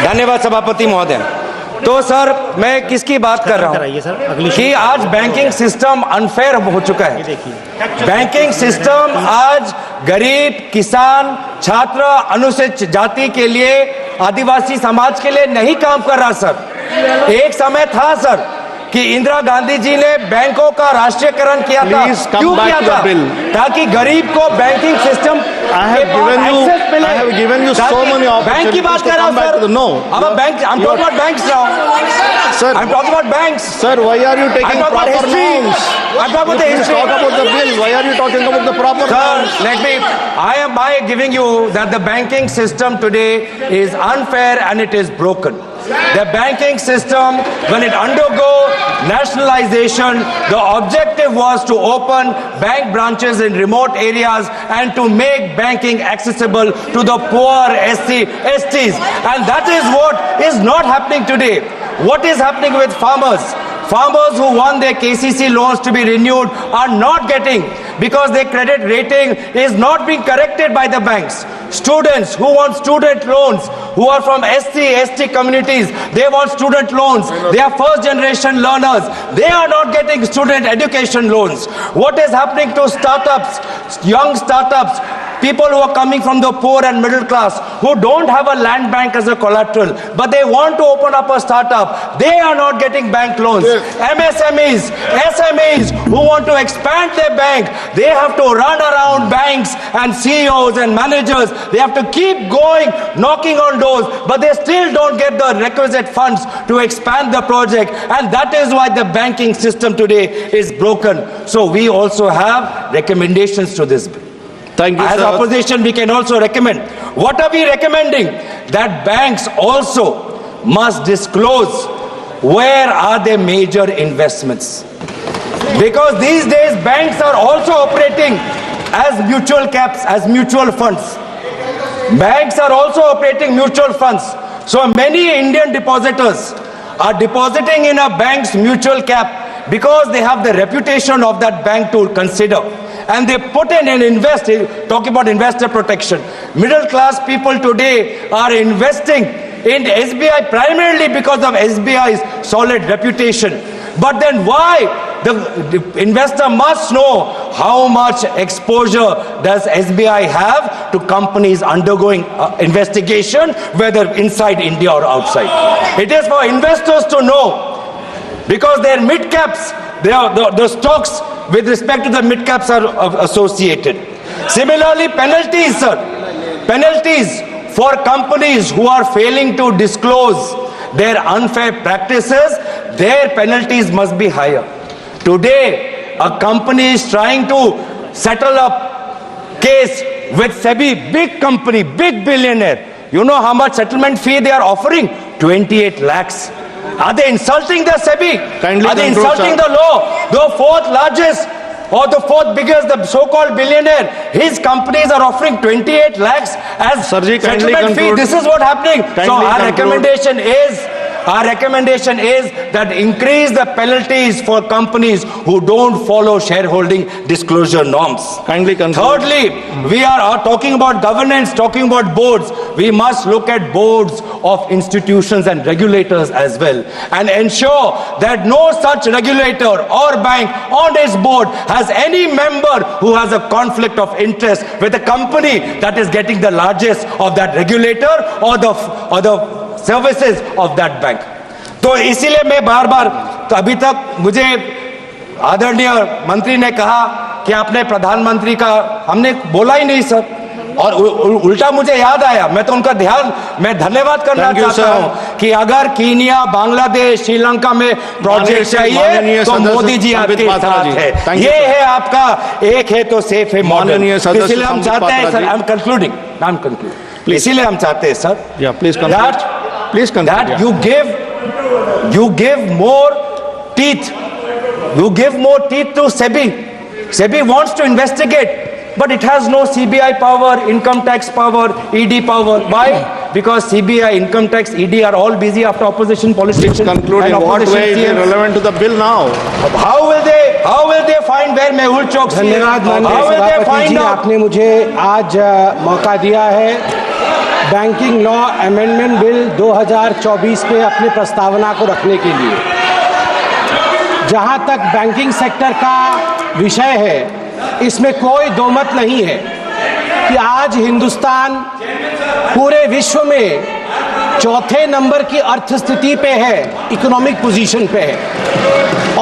धन्यवाद सभापति महोदय। तो सर मैं किसकी बात कर रहा हूँ कि आज बैंकिंग सिस्टम अनफेयर हो चुका है। बैंकिंग सिस्टम आज गरीब, किसान, छात्र, अनुसूचित जाति के लिए, आदिवासी समाज के लिए नहीं काम कर रहा सर। एक समय था सर कि इंदिरा गांधी जी ने बैंकों का राष्ट्रीयकरण किया था। क्यों किया था? ताकि गरीब को बैंकिंग सिस्टम बैंक की बात कर रहा हूं sir. No, bank, I'm talking about banks now. Sir, I'm talking about banks. Sir, why are you taking proper norms? I'm talking about the history. Talk about the bill. Why are you talking about the proper norms? Sir, let me. I am giving you that the banking system today is unfair and it is broken. The banking system, when it undergo nationalization, the objective was to open bank branches in remote areas and to make banking accessible to the poor STs. And that is what is not happening today. What is happening with farmers? Farmers who want their KCC loans to be renewed are not getting because their credit rating is not being corrected by the banks. Students who want student loans, who are from ST communities, they want student loans. They are first generation learners. They are not getting student education loans. What is happening to startups, young startups, people who are coming from the poor and middle class, who don't have a land bank as a collateral, but they want to open up a startup, they are not getting bank loans. MSMEs, SMEs who want to expand their bank, they have to run around banks and CEOs and managers. They have to keep going, knocking on doors, but they still don't get the requisite funds to expand the project. And that is why the banking system today is broken. So we also have recommendations to this bill. Thank you, As sir. opposition, we can also recommend. What are we recommending? That banks also must disclose where are their major investments. Because these days banks are also operating as mutual caps, as mutual funds. Banks are also operating mutual funds. So many Indian depositors are depositing in a bank's mutual cap because they have the reputation of that bank to consider. And they put in and invest, talking about investor protection. Middle class people today are investing in SBI primarily because of SBI's solid reputation. But then why? The investor must know how much exposure does SBI have to companies undergoing investigation, whether inside India or outside. It is for investors to know because their mid caps, the stocks with respect to the mid caps are associated. Similarly, penalties, sir. Penalties for companies who are failing to disclose their unfair practices, their penalties must be higher. Today, a company is trying to settle a case with SEBI, big company, big billionaire. You know how much settlement fee they are offering? 28 lakhs. Are they insulting the SEBI? Kindly are they control, insulting sir. the law? The fourth largest or the fourth biggest, the so-called billionaire, his companies are offering 28 lakhs as Sirji, kindly settlement fee. conclude. This is what happening. Kindly So our conclude. recommendation is that increase the penalties for companies who don't follow shareholding disclosure norms. Kindly conclude. Thirdly, we are talking about governance, talking about boards. We must look at boards of institutions and regulators as well and ensure that no such regulator or bank on its board has any member who has a conflict of interest with the company that is getting the largest of that regulator or the services of that bank. तो इसीलिए मैं बार बार, तो अभी तक मुझे आदरणीय मंत्री ने कहा कि आपने प्रधानमंत्री का, हमने बोला ही नहीं सर, और उल्टा मुझे याद आया, मैं तो उनका मैं धन्यवाद करना चाहता हूं कि अगर कीनिया, बांग्लादेश, श्रीलंका में प्रोजेक्ट चाहिए तो मोदी जी आपके साथ है। ये है आपका एक है तो सेफ है मॉडल। इसलिए हम चाहते हैं सर, आई एम कंक्लूडिंग, इसीलिए हम चाहते हैं sir, that you give more teeth to SEBI. SEBI wants to investigate, but it has no CBI power, income tax power, ED power. Why? Because CBI, income tax, ED are all busy after opposition politicians. Please conclude. In what way is it relevant to the bill now? How will they find where Mehul Choksi is? धन्यवाद माननीय सभापति जी, आपने मुझे आज मौका दिया है banking law amendment bill 2024 पे अपनी प्रस्तावना को रखने के लिए। जहां तक बैंकिंग सेक्टर का विषय है, इसमें कोई दो मत नहीं है कि आज हिंदुस्तान पूरे विश्व में चौथे नंबर की अर्थस्थिति पे है, इकोनॉमिक पोजीशन पे है।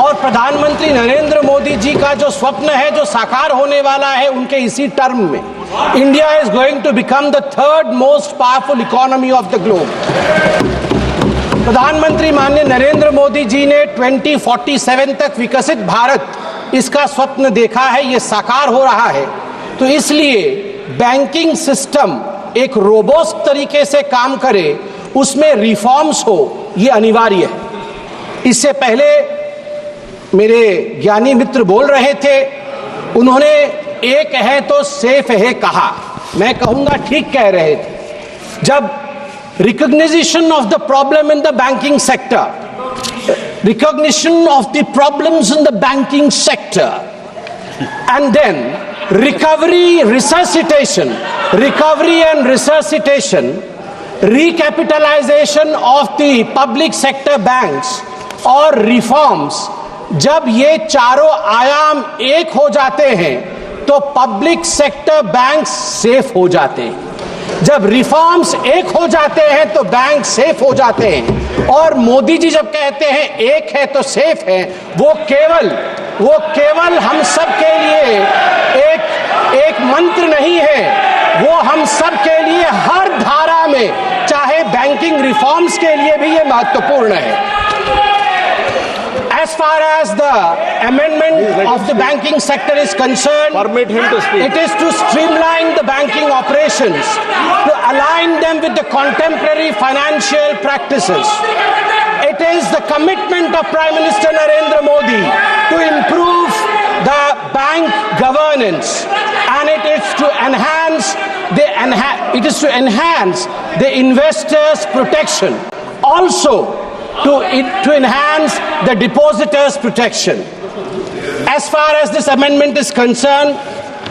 और प्रधानमंत्री नरेंद्र मोदी जी का जो स्वप्न है, जो साकार होने वाला है उनके इसी टर्म में, India is going to become the third most powerful economy of the globe. प्रधानमंत्री माननीय नरेंद्र मोदी जी ने 2047 तक विकसित भारत, इसका स्वप्न देखा है, ये साकार हो रहा है। तो इसलिए बैंकिंग सिस्टम एक रोबोस्ट तरीके से काम करे, उसमें रिफॉर्म्स हो, ये अनिवार्य है। इससे पहले मेरे ज्ञानी मित्र बोल रहे थे, उन्होंने एक है तो सेफ है कहा, मैं कहूंगा ठीक कह रहे थे। जब recognition of the problem in the banking sector, recognition of the problems in the banking sector, and then recovery and resuscitation, recapitalization of the public sector banks और reforms, जब ये चारों आयाम एक हो जाते हैं तो पब्लिक सेक्टर बैंक्स सेफ हो जाते हैं। जब रिफॉर्म्स एक हो जाते हैं तो बैंक सेफ हो जाते हैं। और मोदी जी जब कहते हैं एक है तो सेफ है, वो केवल हम सब के लिए एक मंत्र नहीं है, वो हम सब के लिए हर धारा में, चाहे बैंकिंग रिफॉर्म्स के लिए भी ये महत्वपूर्ण है। As far as the amendment of the banking sector is concerned, Permit him to speak. it is to streamline the banking operations, to align them with the contemporary financial practices. It is the commitment of Prime Minister Narendra Modi to improve the bank governance, and it is to enhance the investors' protection. Also, to enhance the depositors' protection. As far as this amendment is concerned,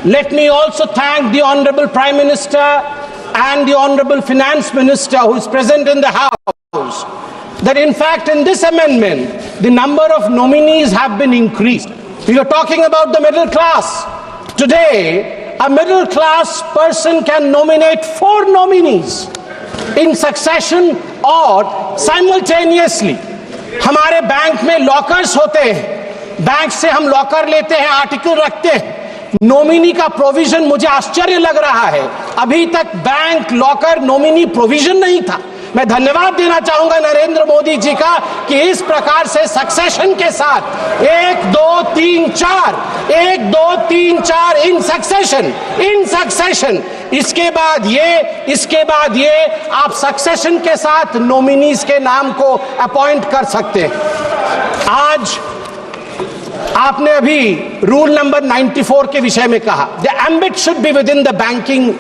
let me also thank the Honorable Prime Minister and the Honorable Finance Minister who is present in the House, that in fact in this amendment, the number of nominees have been increased. We are talking about the middle class. Today, a middle class person can nominate 4 nominees in succession और simultaneously. हमारे bank में lockers होते हैं, bank से हम locker लेते हैं, article रखते हैं, नॉमिनी का प्रोविजन, मुझे आश्चर्य लग रहा है अभी तक बैंक लॉकर नॉमिनी प्रोविजन नहीं था। मैं धन्यवाद देना चाहूंगा नरेंद्र मोदी जी का कि इस प्रकार से सक्सेशन के साथ 1 2 3 4 इन सक्सेशन, इसके बाद ये आप सक्सेशन के साथ नॉमिनीज के नाम को अपॉइंट कर सकते हैं। आज आपने अभी रूल नंबर 94 के विषय में कहा, the ambit should be with in the banking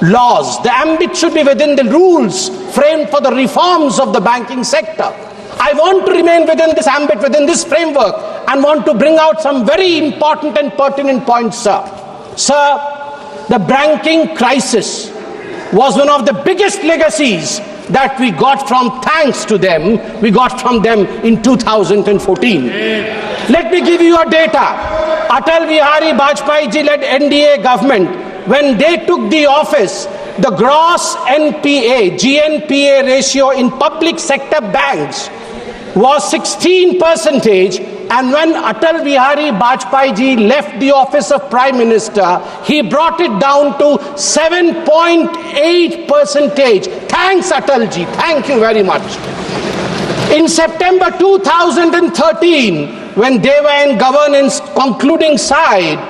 laws, the ambit should be within the rules framed for the reforms of the banking sector. I want to remain within this ambit, within this framework, and want to bring out some very important and pertinent points, sir. Sir, the banking crisis was one of the biggest legacies that we got from, thanks to them, we got from them in 2014. Let me give you a data. Atal Bihari Vajpayee ji led NDA government, when they took the office, the gross GNPA ratio in public sector banks was 16%, and when Atal Bihari Vajpayee ji left the office of Prime Minister, he brought it down to 7.8%. Thanks Atal ji, thank you very much. In September 2013, when they were in governance concluding side,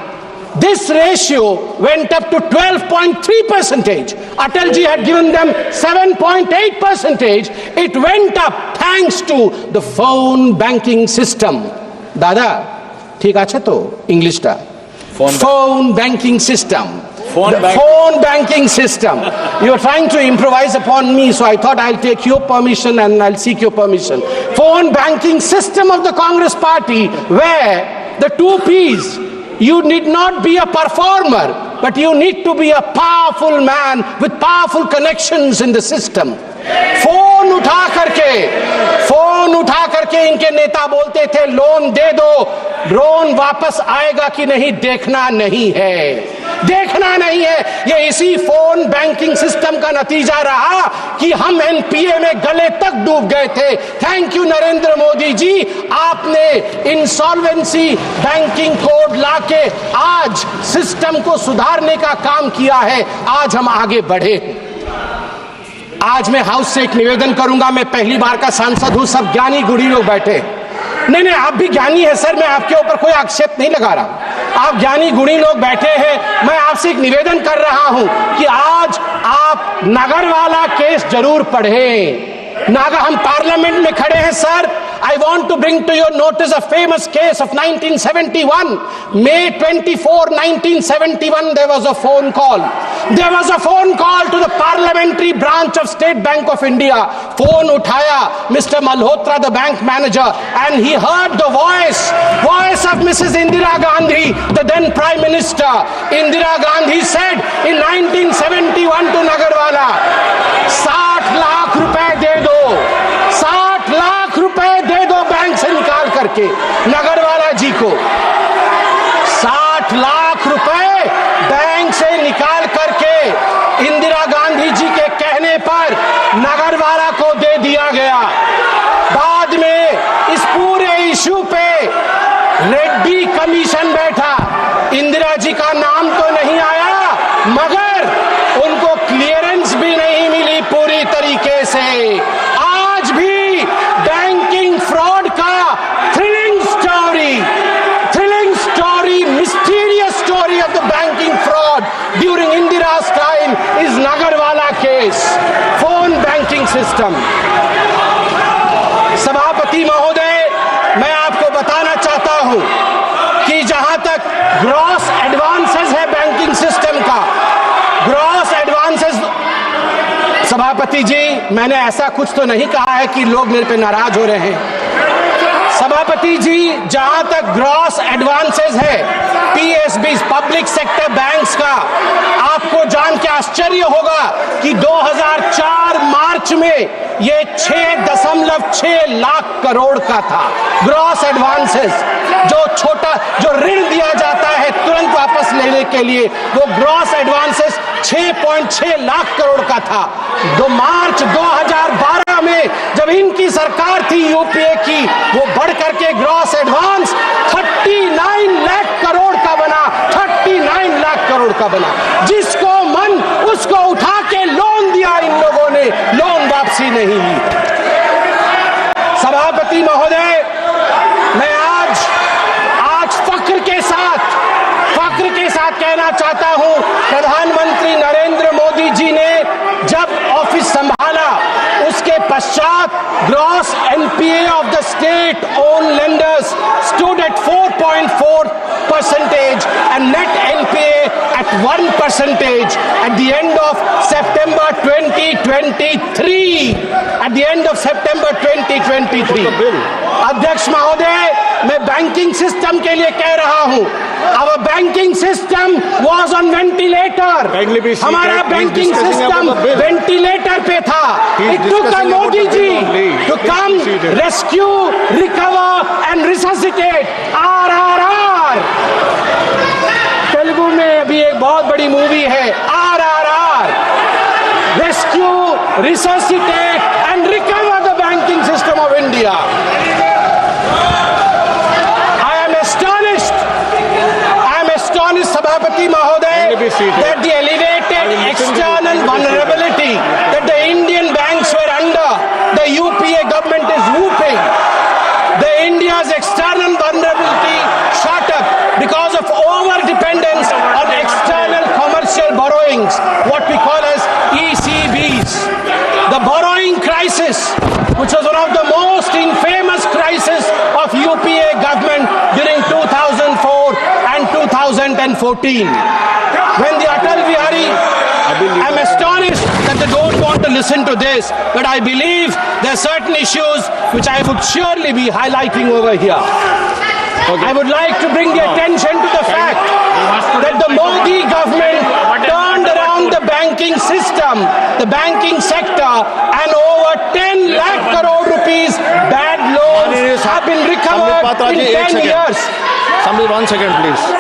this ratio went up to 12.3%. Atal ji had given them 7.8%. It went up thanks to the phone banking system. Dada, ठीक আছে তো ইংলিশটা? Phone banking system. Phone banking system. You are trying to improvise upon me, so I thought I'll take your permission and I'll seek your permission. Phone banking system of the Congress party, where the 2 P's, you need not be a performer, but you need to be a powerful man with powerful connections in the system. Phone उठा करके इनके नेता बोलते थे loan दे दो, loan वापस आएगा कि नहीं देखना नहीं है। ये इसी फोन बैंकिंग सिस्टम का नतीजा रहा कि हम एनपीए में गले तक डूब गए थे। थैंक यू नरेंद्र मोदी जी, आपने इंसॉल्वेंसी बैंकिंग कोड लाके आज सिस्टम को सुधारने का काम किया है। आज हम आगे बढ़े। आज मैं हाउस से एक निवेदन करूंगा, मैं पहली बार का सांसद हूं, सब ज्ञानी गुणी लोग बैठे। नहीं, आप भी ज्ञानी है सर, मैं आपके ऊपर कोई आक्षेप नहीं लगा रहा। आप ज्ञानी गुणी लोग बैठे हैं, मैं आपसे एक निवेदन कर रहा हूं कि आज आप नगरवाला केस जरूर पढ़ें। हम पार्लियामेंट में खड़े हैं sir. I want to bring to your notice a famous case of 1971. May 24, 1971, there was a phone call. There was a phone call to the parliamentary branch of State Bank of India. Phone उठाया Mr. Malhotra, the bank manager, and he heard the voice of Mrs. Indira Gandhi, the then Prime Minister. Indira Gandhi said in 1971 to Nagarwala, 60 lakh रुपए दे दो, 60 लाख रुपए दे दो bank से निकाल करके नगरवाला जी को। 60 लाख रुपए बैंक से निकाल करके इंदिरा गांधी जी के कहने पर नगरवाला को दे दिया गया। बाद में इस पूरे इशू पे रेड्डी कमीशन बैठा। इंदिरा जी का नाम तो नहीं आया, मगर उनको क्लियरेंस भी नहीं मिली पूरी तरीके से। आज भी बैंकिंग फ्रॉड का thrilling story, mysterious story of the banking fraud during Indira's time is Nagarwala case, phone banking system. सभापति महोदय, मैं आपको बताना चाहता हूं कि जहां तक ग्रॉस एडवांसेस है बैंकिंग सिस्टम का, ग्रॉस एडवांसेस, सभापति जी मैंने ऐसा कुछ तो नहीं कहा है कि लोग मेरे पे नाराज हो रहे हैं। सभापति जी, जहां तक ग्रॉस एडवांसेस है पीएसबी, पब्लिक सेक्टर बैंक्स का, आपको जान के आश्चर्य होगा कि 2004 मार्च में ये 6.6 लाख करोड़ का था ग्रॉस एडवांसेस। जो ऋण दिया जाता है तुरंत वापस लेने के लिए, वो ग्रॉस एडवांसेस 6.6 लाख करोड़ का था। मार्च 2012 में जब इनकी सरकार थी यूपीए की, वो बढ़ करके ग्रॉस एडवांस 39 लाख करोड़ का बना, 39 लाख करोड़ का बना। जिसको मन उसको उठा के लोन दिया इन लोगों ने, लोन वापसी नहीं ली। सभापति महोदय, मैं आज फख्र के साथ कहना चाहता हूं, प्रधानमंत्री नरेंद्र मोदी जी ने जब ऑफिस संभाला उसके पश्चात gross NPA of the state own lenders stood at 4.4% and net NPA at 1% at the end of September 2023. At the end of September 2023. अध्यक्ष महोदय, मैं बैंकिंग सिस्टम के लिए कह रहा हूं, our banking system was on ventilator. हमारा banking system ventilator पे था। It took a Modi ji to come rescue, recover and resuscitate. RRR. Telugu में अभी एक बहुत बड़ी मूवी है RRR. Rescue, resuscitate and recover the banking system of India. Sabhapati Mahoday, that the elevated external vulnerability that the Indian banks were under, the UPA government is whooping. The India's external vulnerability shot up because of over-dependence on external commercial borrowings, what we call as ECBs. The borrowing crisis, which was one of the most infamous crises of UPA government during 2004 and 2014. When the Atal Bihari, I'm astonished that they don't want to listen to this, but I believe there are certain issues which I would surely be highlighting over here. I would like to bring the attention to the fact that the Modi government banking system, the banking sector, and over 10 lakh crore rupees bad loans have been recovered in 10 years. Somebody, 1 second, please.